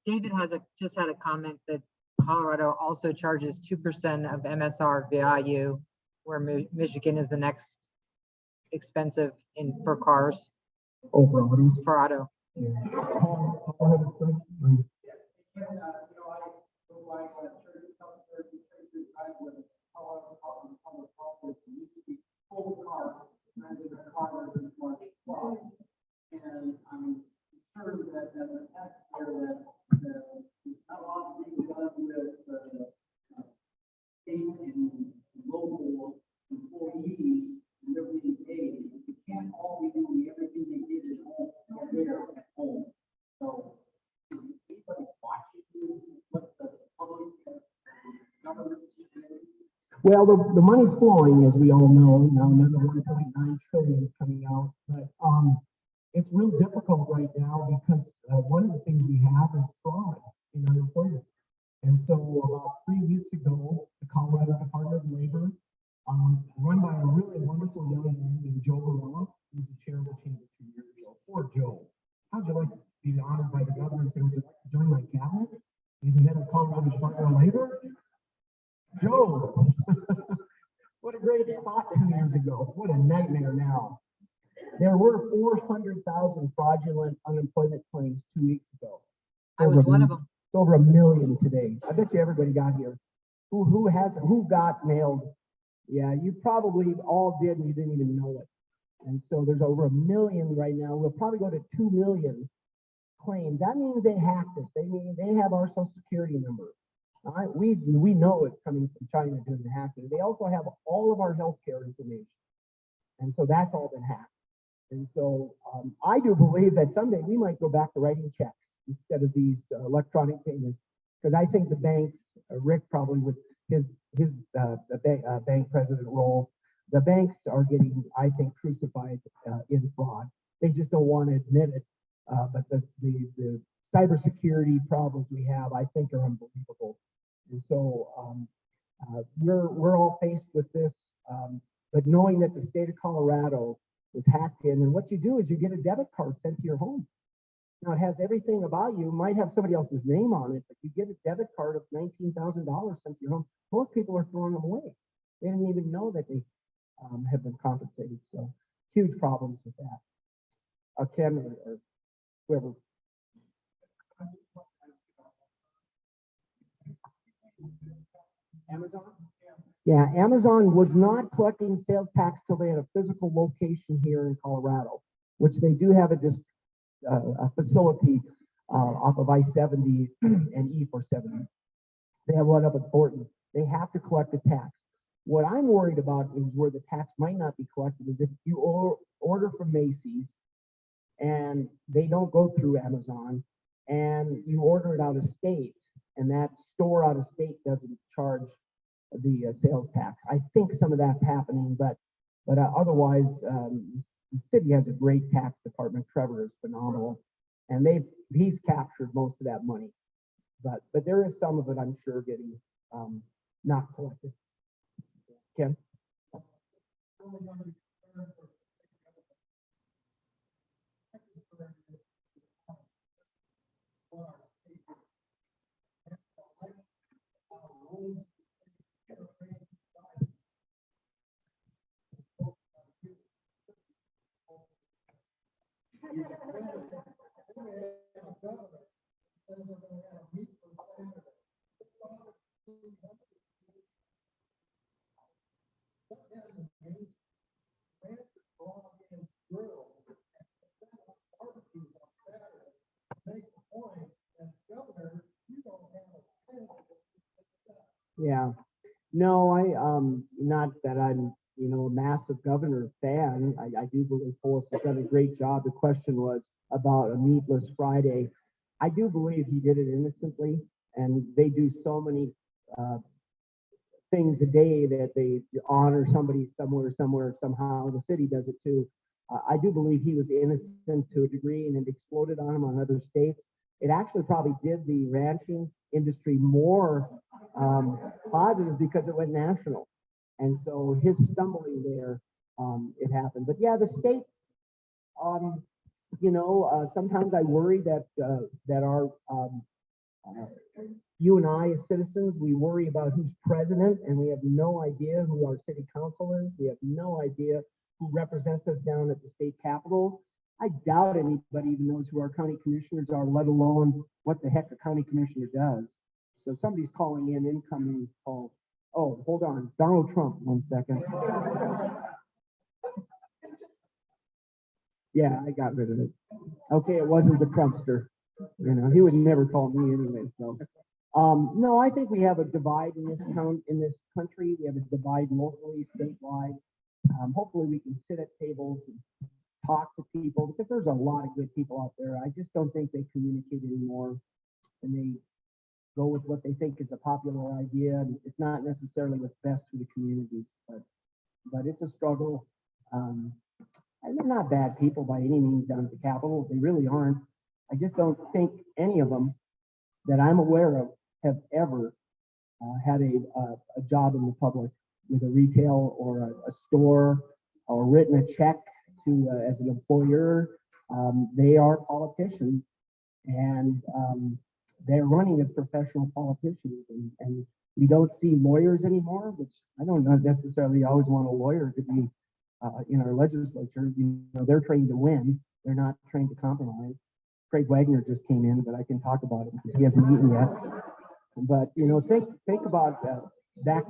David just had a comment that Colorado also charges 2% of MSR value, where Michigan is the next expensive for cars. Oh, for autos? For auto. Yeah. And I'm concerned that as a taxpayer that not a lot of things done with state and local employees and they're being paid. You can't all be doing everything they did at home or there at home. So is anybody watching what the public government is doing? Well, the money's flowing, as we all know. Now another 1.9 trillion is coming out, but it's real difficult right now because one of the things we have is fraud in unemployment. And so about 3 weeks ago, the Colorado Department of Labor, run by a really wonderful young man named Joe Aurora, who's the chair of the chamber 2 years ago. Poor Joe. How'd you like to be honored by the governor and say, would you like to join my cabinet? He's the head of the Colorado Department of Labor. Joe, what a great thought 2 years ago. What a nightmare now. There were 400,000 fraudulent unemployment claims 2 weeks ago. I was one of them. It's over 1 million today. I bet you everybody got here. Who got nailed? Yeah, you probably all did and you didn't even know it. And so there's over 1 million right now. We'll probably go to 2 million claims. That means they hacked us. They have our social security number. We know it's coming from China doing the hacking. They also have all of our healthcare information. And so that's all been hacked. And so I do believe that someday we might go back to writing checks instead of these electronic payments, because I think the banks, Rick probably with his bank president role, the banks are getting, I think, crucified in fraud. They just don't want to admit it. But the cybersecurity problems we have, I think, are unbelievable. And so we're all faced with this, but knowing that the state of Colorado was hacked in, and what you do is you get a debit card sent to your home. Now it has everything about you, might have somebody else's name on it, but you get a debit card of $19,000 sent to your home. Most people are throwing them away. They didn't even know that they have been compensated. So huge problems with that. Ken or whoever. Amazon? Yeah, Amazon was not collecting sales tax till they had a physical location here in Colorado, which they do have a facility off of I-70 and E-470. They have one up at Thornton. They have to collect the tax. What I'm worried about is where the tax might not be collected is if you order from Macy's and they don't go through Amazon and you order it out of state and that store out of state doesn't charge the sales tax. I think some of that's happening, but otherwise, the city has a great tax department. Trevor is phenomenal, and he's captured most of that money. But there is some of it, I'm sure, getting not collected. Ken? Yeah. No, not that I'm, a massive governor fan. I do believe Polis has done a great job. The question was about a meatless Friday. I do believe he did it innocently, and they do so many things a day that they honor somebody somewhere, somehow. The city does it too. I do believe he was innocent to a degree, and it exploded on him on other states. It actually probably did the ranching industry more positive because it went national. And so his stumbling there, it happened. But yeah, the state, sometimes I worry that our you and I as citizens, we worry about who's president, and we have no idea who our city council is. We have no idea who represents us down at the state capitol. I doubt anybody even knows who our county commissioners are, let alone what the heck a county commissioner does. So somebody's calling in incoming call. Oh, hold on. Donald Trump, 1 second. Yeah, I got rid of it. Okay, it wasn't the Trumpster. He would never call me anyway. So, no, I think we have a divide in this country. We have a divide locally, statewide. Hopefully, we can sit at tables and talk to people, because there's a lot of good people out there. I just don't think they communicate anymore, and they go with what they think is a popular idea, and it's not necessarily what's best for the communities. But it's a struggle. And they're not bad people by any means down at the Capitol. They really aren't. I just don't think any of them that I'm aware of have ever had a job in the public with a retail or a store, or written a check to as an employer. They are politicians, and they're running as professional politicians, and we don't see lawyers anymore, which I don't necessarily always want a lawyer to be in our legislature. They're trained to win. They're not trained to compromise. Craig Wagner just came in, but I can talk about it because he hasn't eaten yet. But think about back.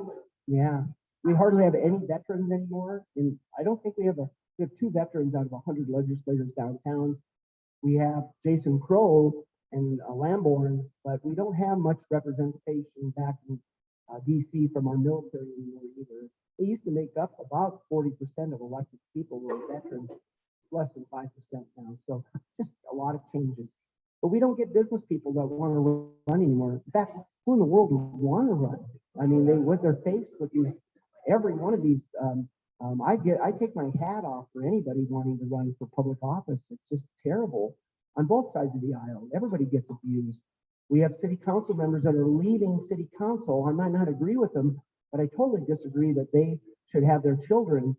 Yeah, we hardly have any veterans anymore, and I don't think we have 2 veterans out of 100 legislators downtown. We have Jason Crow and Lamborn, but we don't have much representation back in DC from our military anymore either. They used to make up about 40% of elected people were veterans, less than 5% now. So just a lot of changes. But we don't get business people that want to run anymore. In fact, who in the world would want to run? I mean, they're faced with these, every one of these. I take my hat off for anybody wanting to run for public office. It's just terrible on both sides of the aisle. Everybody gets abused. We have city council members that are leaving city council. I might not agree with them, but I totally disagree that they should have their children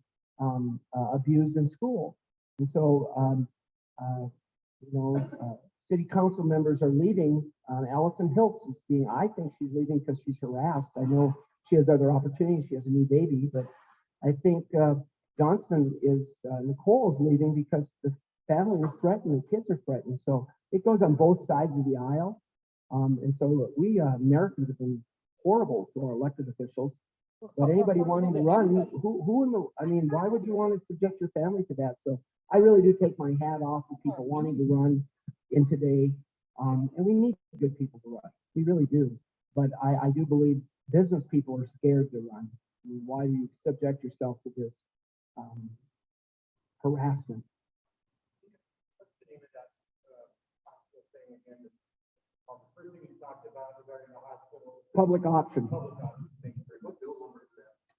abused in school. And so, city council members are leaving. Allison Hiltz is I think she's leaving because she's harassed. I know she has other opportunities. She has a new baby, but I think Nicole is leaving because the family is threatened, the kids are threatened. So it goes on both sides of the aisle. And so we Americans have been horrible to our elected officials. But anybody wanting to run, why would you want to subject your family to that? So I really do take my hat off to people wanting to run in today. And we need good people to run. We really do. But I do believe business people are scared to run. I mean, why do you subject yourself to this harassment? Public option.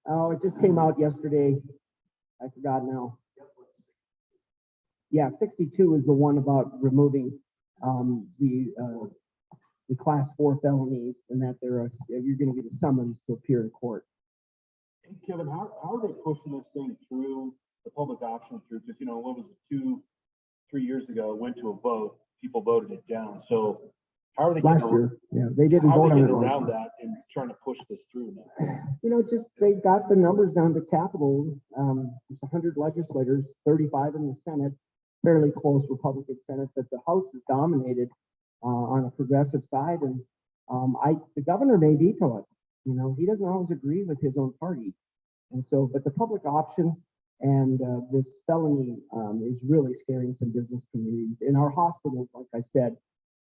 Oh, it just came out yesterday. I forgot now. Yeah, 62 is the one about removing the class 4 felonies, and that you're going to get a summons to appear in court. Hey, Kevin, how are they pushing this thing through the public option through? Because what was it, 2-3 years ago, it went to a vote, people voted it down. So how are they last year? Yeah, they didn't vote on it around that and trying to push this through now? Just they got the numbers down to Capitol. It's 100 legislators, 35 in the Senate, fairly close Republican Senate, but the House is dominated on a progressive side, and the governor may veto it. He doesn't always agree with his own party, and so, but the public option and this felony is really scaring some business communities. In our hospitals, like I said,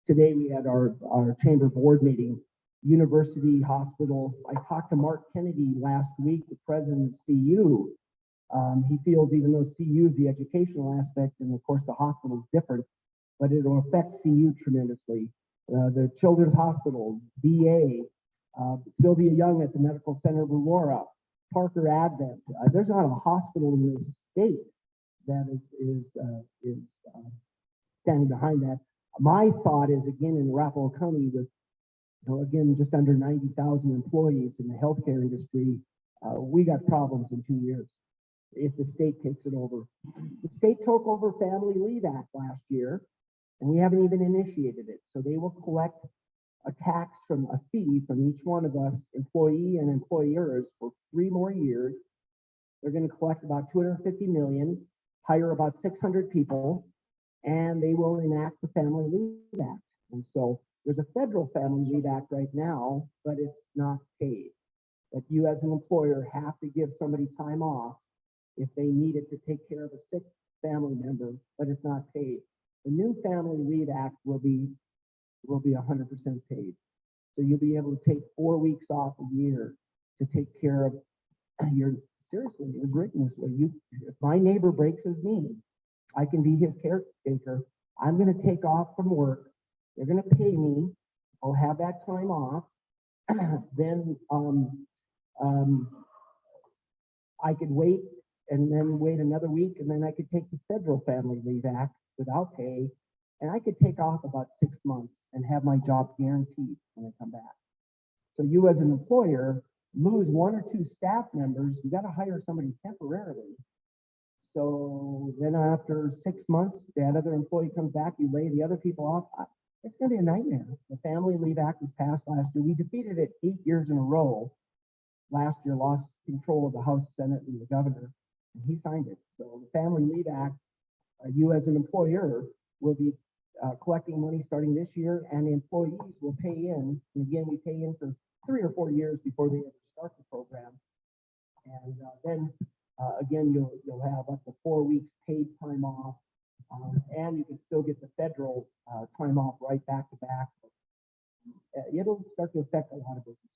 today we had our chamber board meeting, University Hospital. I talked to Mark Kennedy last week, the president of CU. He feels even though CU is the educational aspect, and of course the hospital is different, but it'll affect CU tremendously. The Children's Hospital, VA, Sylvia Young at the Medical Center of Aurora, Parker Advent. There's not a hospital in this state that is standing behind that. My thought is, again, in Arapahoe County with, again, just under 90,000 employees in the healthcare industry, we got problems in 2 years if the state takes it over. The state took over Family Leave Act last year, and we haven't even initiated it. So they will collect a fee from each one of us, employee and employers, for 3 more years. They're going to collect about 250 million, hire about 600 people, and they will enact the Family Leave Act. And so there's a federal Family Leave Act right now, but it's not paid. But you as an employer have to give somebody time off if they need it to take care of a sick family member, but it's not paid. The new Family Leave Act will be 100% paid. So you'll be able to take 4 weeks off a year to take care of seriously, it was written this way. If my neighbor breaks his knee, I can be his caretaker. I'm going to take off from work. They're going to pay me. I'll have that time off. Then I could wait and then wait another week, and then I could take the federal Family Leave Act without pay, and I could take off about 6 months and have my job guaranteed when I come back. So you as an employer lose 1 or 2 staff members, you got to hire somebody temporarily. So then after 6 months, that other employee comes back, you lay the other people off. It's going to be a nightmare. The Family Leave Act was passed last year. We defeated it 8 years in a row. Last year, lost control of the House, Senate, and the governor, and he signed it. So the Family Leave Act, you as an employer will be collecting money starting this year, and employees will pay in. And again, we pay in for 3 or 4 years before they ever start the program. And then again, you'll have up to 4 weeks paid time off, and you can still get the federal time off right back to back. It'll start to affect a lot of businesses.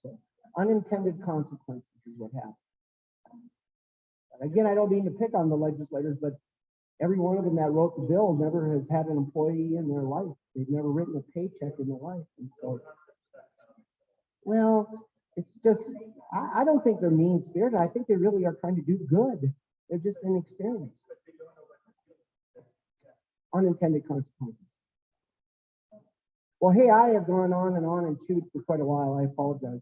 So unintended consequences is what happens. And again, I don't mean to pick on the legislators, but every one of them that wrote the bill never has had an employee in their life. They've never written a paycheck in their life. And so, well, it's just, I don't think they're mean-spirited. I think they really are trying to do good. They're just inexperienced. Unintended consequences. Well, hey, I have gone on and chewed for quite a while. I apologize.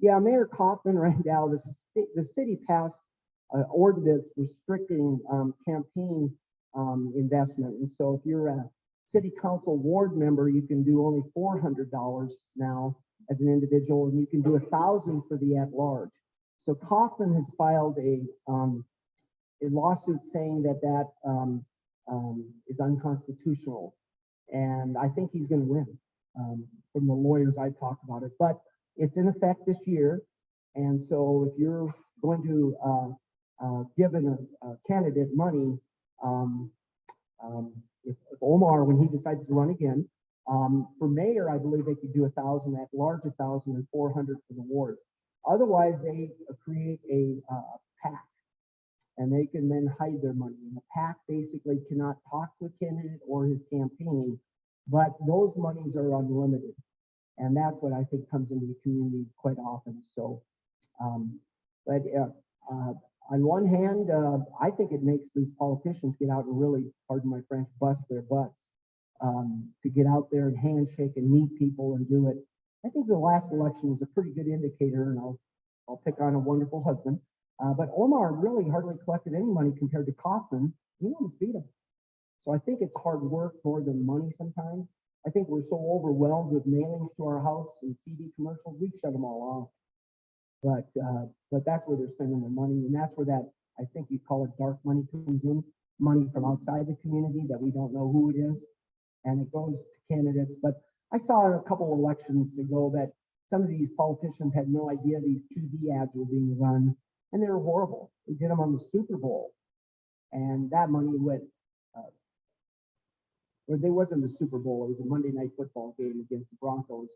Yeah, Mayor Kaufman right now, the city passed an ordinance restricting campaign investment. And so if you're a city council ward member, you can do only $400 now as an individual, and you can do $1,000 for the at-large. So Kaufman has filed a lawsuit saying that is unconstitutional, and I think he's going to win from the lawyers I talked about it. But it's in effect this year, and so if you're going to give a candidate money, if Omar, when he decides to run again, for mayor, I believe they could do $1,000 at large, $1,000 and $400 for the wards. Otherwise, they create a PAC, and they can then hide their money. And the PAC basically cannot talk to a candidate or his campaign, but those monies are unlimited. And that's what I think comes into the community quite often. So, but on one hand, I think it makes these politicians get out and really, pardon my French, bust their butts to get out there and handshake and meet people and do it. I think the last election was a pretty good indicator, and I'll pick on a wonderful husband. But Omar really hardly collected any money compared to Kaufman. He almost beat him. So I think it's hard work more than money sometimes. I think we're so overwhelmed with mailings to our house and TV commercials, we shut them all off. But that's where they're spending their money, and that's where that, I think you call it dark money, comes in, money from outside the community that we don't know who it is, and it goes to candidates. But I saw a couple elections ago that some of these politicians had no idea these TV ads were being run, and they were horrible. They did them on the Super Bowl. And that money went, well, there wasn't a Super Bowl, it was a Monday night football game against the Broncos.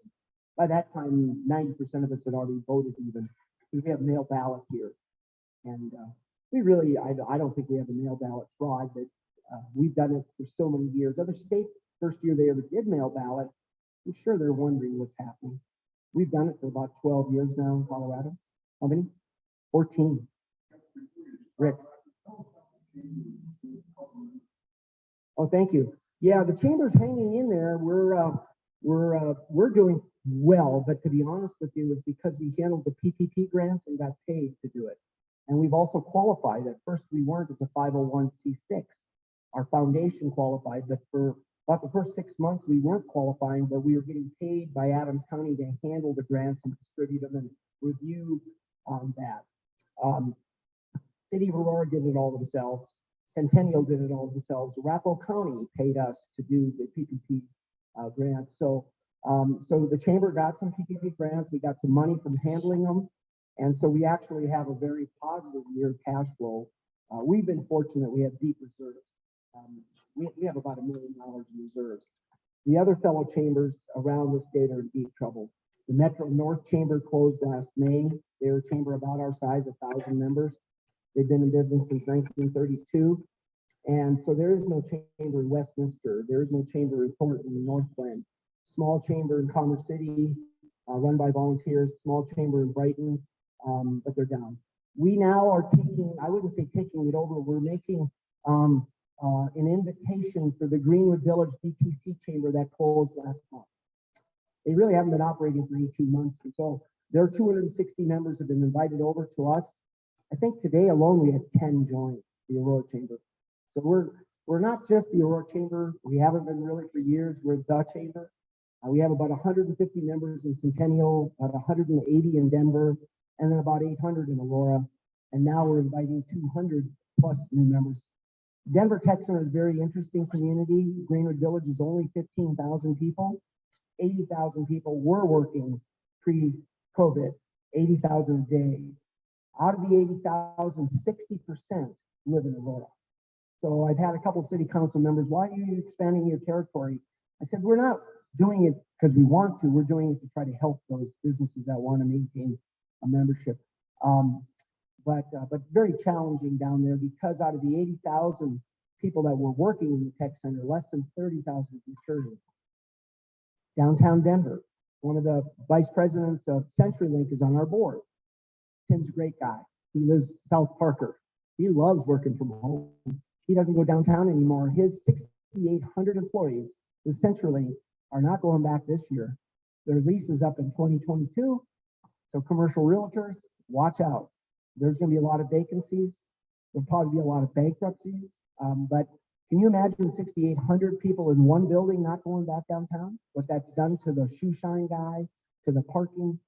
By that time, 90% of us had already voted even, because we have mail ballot here. And we really, I don't think we have a mail ballot fraud, but we've done it for so many years. Other states, first year they ever did mail ballot, I'm sure they're wondering what's happening. We've done it for about 12 years now in Colorado. How many? 14. Rick. Oh, thank you. Yeah, the chamber's hanging in there. We're doing well, but to be honest with you, it's because we handled the PPP grants and got paid to do it. And we've also qualified. At first, we weren't as a 501c6. Our foundation qualified, but for about the first 6 months, we weren't qualifying, but we were getting paid by Adams County to handle the grants and distribute them and review on that. City of Aurora did it all themselves. Centennial did it all themselves. Arapahoe County paid us to do the PPP grants. So the chamber got some PPP grants. We got some money from handling them. And so we actually have a very positive year cash flow. We've been fortunate. We have deep reserves. We have about $1 million in reserves. The other fellow chambers around the state are in deep trouble. The Metro North Chamber closed last May. They're a chamber about our size, 1,000 members. They've been in business since 1932. And so there is no chamber in Westminster. There is no chamber in Thornton in North Glen. Small chamber in Commerce City, run by volunteers. Small chamber in Brighton, but they're down. We now are taking, I wouldn't say taking it over, we're making an invitation for the Greenwood Village DTC chamber that closed last month. They really haven't been operating for 18 months. And so their 260 members have been invited over to us. I think today alone we had 10 join the Aurora Chamber. So we're not just the Aurora Chamber. We haven't been really for years. We're the chamber. We have about 150 members in Centennial, about 180 in Denver, and then about 800 in Aurora. And now we're inviting 200 plus new members. Denver Tech Center is a very interesting community. Greenwood Village is only 15,000 people. 80,000 people were working pre-COVID, 80,000 a day. Out of the 80,000, 60% live in Aurora. So I've had a couple of city council members, why are you expanding your territory? I said, we're not doing it because we want to, we're doing it to try to help those businesses that want to maintain a membership. But very challenging down there because out of the 80,000 people that were working in the tech center, less than 30,000 returning. Downtown Denver, one of the vice presidents of CenturyLink is on our board. Tim's a great guy. He lives South Parker. He loves working from home. He doesn't go downtown anymore. His 6,800 employees with CenturyLink are not going back this year. Their lease is up in 2022. So commercial realtors, watch out. There's going to be a lot of vacancies. There'll probably be a lot of bankruptcies. But can you imagine 6,800 people in one building not going back downtown? What that's done to the shoe shine guy, to the parking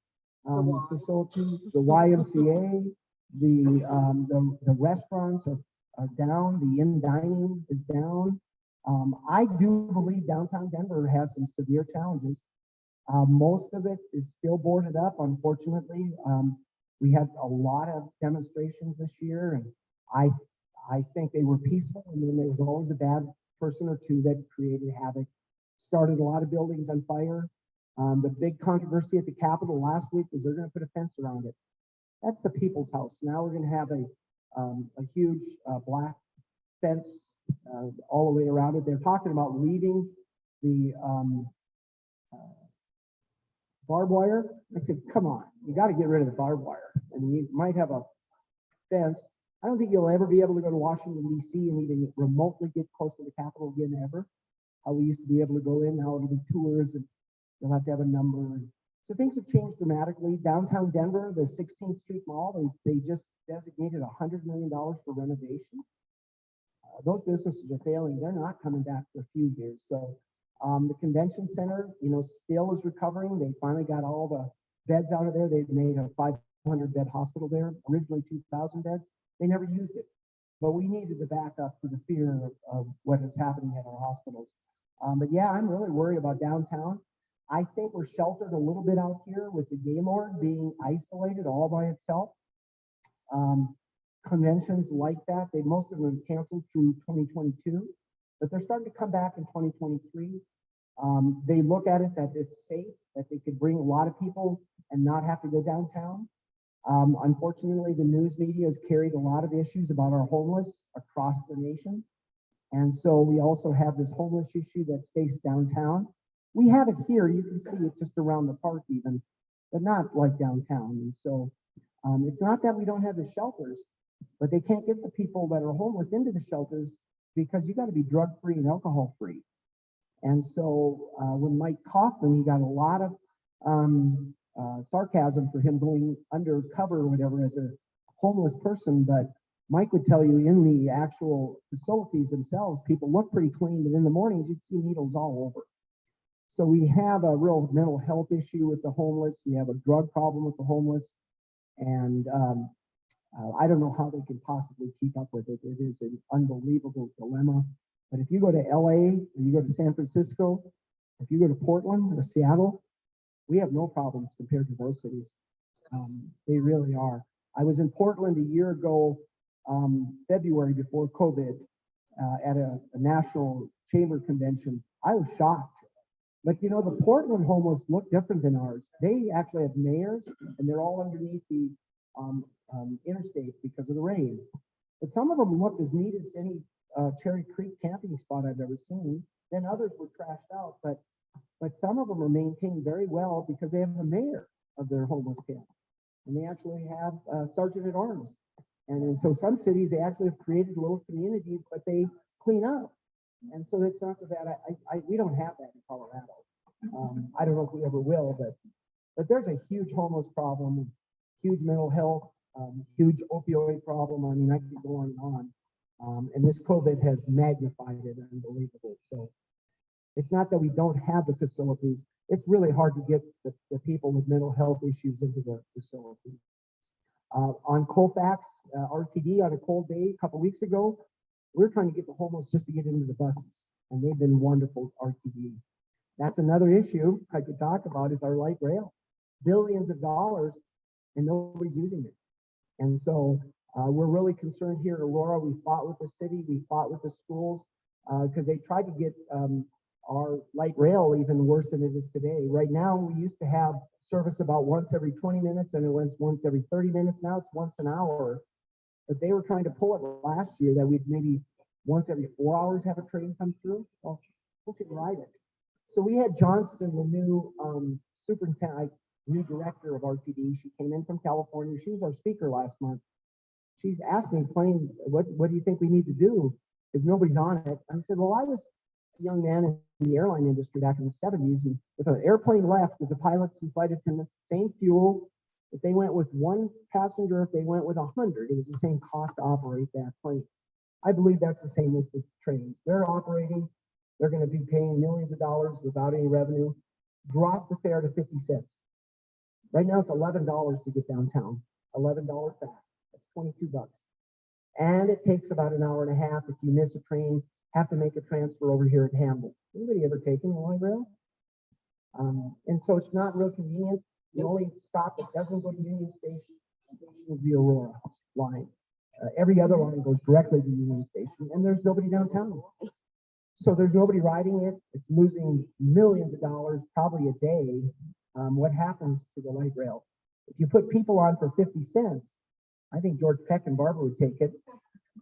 facilities, the YMCA, the restaurants are down, the in-dining is down. I do believe downtown Denver has some severe challenges. Most of it is still boarded up, unfortunately. We had a lot of demonstrations this year, and I think they were peaceful, and then there was always a bad person or two that created havoc, started a lot of buildings on fire. The big controversy at the Capitol last week was they're going to put a fence around it. That's the people's house. Now we're going to have a huge black fence all the way around it. They're talking about leaving the barbed wire. I said, come on, you got to get rid of the barbed wire. I mean, you might have a fence. I don't think you'll ever be able to go to Washington, D.C. and even remotely get close to the Capitol again ever. How we used to be able to go in, now it'll be tours and you'll have to have a number. So things have changed dramatically. Downtown Denver, the 16th Street Mall, they just designated $100 million for renovation. Those businesses are failing. They're not coming back for a few years. So the convention center, still is recovering. They finally got all the beds out of there. They've made a 500-bed hospital there, originally 2,000 beds. They never used it. But we needed the backup for the fear of what is happening at our hospitals. But yeah, I'm really worried about downtown. I think we're sheltered a little bit out here with the Gaylord being isolated all by itself. conventions like that. Most of them canceled through 2022, but they're starting to come back in 2023. They look at it that it's safe, that they could bring a lot of people and not have to go downtown. Unfortunately, the news media has carried a lot of issues about our homeless across the nation. And so we also have this homeless issue that's faced downtown. We have it here. You can see it just around the park even, but not like downtown. And so it's not that we don't have the shelters, but they can't get the people that are homeless into the shelters because you got to be drug-free and alcohol-free. And so when Mike Kaufman, he got a lot of sarcasm for him going undercover or whatever as a homeless person, but Mike would tell you in the actual facilities themselves, people look pretty clean, but in the mornings you'd see needles all over. So we have a real mental health issue with the homeless. We have a drug problem with the homeless, and I don't know how they can possibly keep up with it. It is an unbelievable dilemma. But if you go to LA, or you go to San Francisco, if you go to Portland or Seattle, we have no problems compared to those cities. They really are. I was in Portland a year ago, February before COVID, at a national chamber convention. I was shocked. But you know, the Portland homeless look different than ours. They actually have mayors, and they're all underneath the interstate because of the rain. But some of them look as neat as any Cherry Creek camping spot I've ever seen. Then others were trashed out, but some of them are maintained very well because they have the mayor of their homeless camp, and they actually have sergeant at arms. And in so some cities they actually have created little communities, but they clean up. And so it's not so bad. We don't have that in Colorado. I don't know if we ever will, but there's a huge homeless problem, huge mental health, huge opioid problem. I mean, I could go on and on. And this COVID has magnified it, unbelievable. So it's not that we don't have the facilities. It's really hard to get the people with mental health issues into the facilities. On Colfax, RTD on a cold day a couple weeks ago, we were trying to get the homeless just to get into the buses, and they've been wonderful, RTD. That's another issue I could talk about is our light rail. Billions of dollars, and nobody's using it. And so we're really concerned here at Aurora. We fought with the city, we fought with the schools, because they tried to get our light rail even worse than it is today. Right now, we used to have service about once every 20 minutes, and it went once every 30 minutes. Now it's once an hour. But they were trying to pull it last year that we'd maybe once every 4 hours have a train come through. Well, who could ride it? So we had Johnston, the new superintendent, new director of RTD. She came in from California. She was our speaker last month. She's asked me plain, what do you think we need to do? Because nobody's on it. I said, well, I was a young man in the airline industry back in the 70s, and if an airplane left with the pilots and flight attendants, same fuel, if they went with one passenger, if they went with 100, it was the same cost to operate that plane. I believe that's the same with the trains. They're operating, they're going to be paying millions of dollars without any revenue. Drop the fare to 50 cents. Right now it's $11 to get downtown, $11 back. That's 22 bucks. And it takes about an hour and a half. If you miss a train, have to make a transfer over here at Hamble. Anybody ever taken a light rail? And so it's not real convenient. The only stop that doesn't go to Union Station is the Aurora line. Every other line goes directly to Union Station, and there's nobody downtown. So there's nobody riding it. It's losing millions of dollars, probably a day. What happens to the light rail? If you put people on for 50 cents, I think George Peck and Barbara would take it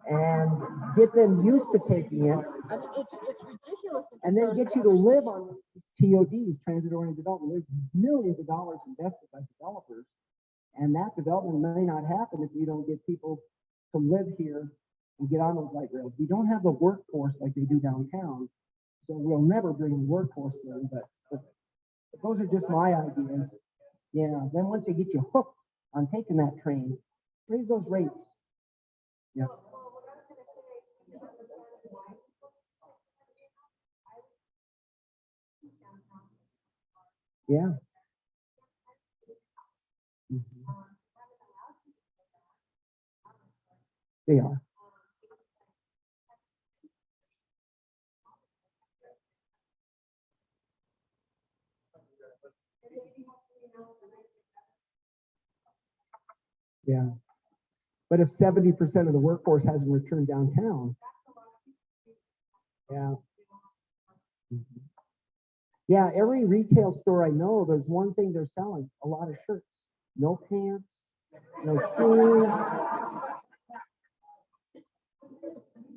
and get them used to taking it. I mean, it's ridiculous. And then get you to live on TODs, transit-oriented development. There's millions of dollars invested by developers, and that development may not happen if you don't get people to live here and get on those light rails. We don't have the workforce like they do downtown, so we'll never bring the workforce in, but those are just my ideas. Yeah, then once they get you hooked on taking that train, raise those rates. Yes. Yeah. Mhm. They are. Yeah. But if 70% of the workforce hasn't returned downtown, yeah. Mhm. Yeah, every retail store I know, there's one thing they're selling, a lot of shirts. No pants, no shoes.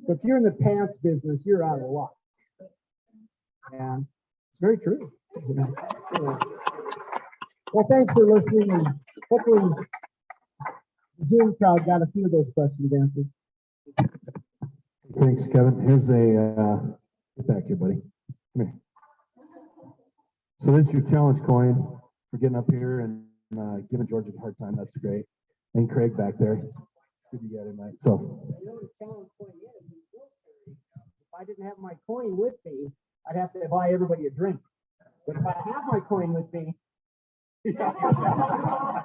So if you're in the pants business, you're out of luck. Yeah, it's very true. Yeah. Well, thanks for listening, and hopefully the Zoom crowd got a few of those questions answered. Thanks, Kevin. Here's get back here, buddy. Come here. So this is your challenge coin for getting up here and giving George a hard time. That's great. And Craig back there. Good to get him, mate. So You know what a challenge coin is? If I didn't have my coin with me, I'd have to buy everybody a drink. But if I have my coin with me, yeah.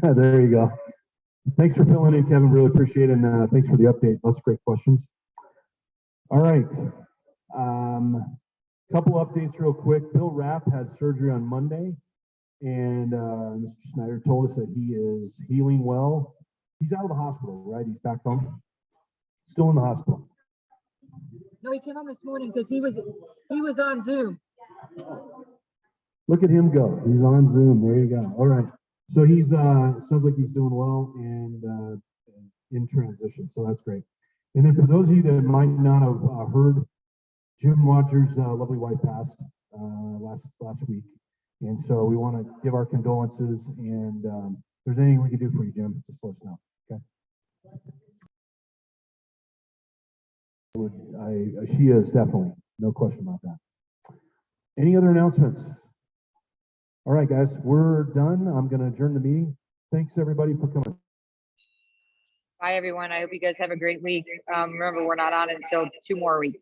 there you go. Thanks for filling in, Kevin. Really appreciate it. And thanks for the update. Those great questions. All right. Couple updates real quick. Bill Rapp had surgery on Monday, and Mr. Snyder told us that he is healing well. He's out of the hospital, right? He's back home. Still in the hospital. No, he came on this morning because he was on Zoom. Look at him go. He's on Zoom. There you go. All right. So he's sounds like he's doing well and in transition. So that's great. And then for those of you that might not have heard, Jim Rogers' lovely wife passed last week, and so we want to give our condolences. And if there's anything we can do for you, Jim, just let us know. Okay. She is definitely, no question about that. Any other announcements? All right, guys, we're done. I'm going to adjourn the meeting. Thanks everybody for coming. Bye, everyone. I hope you guys have a great week. Remember, we're not on until 2 more weeks.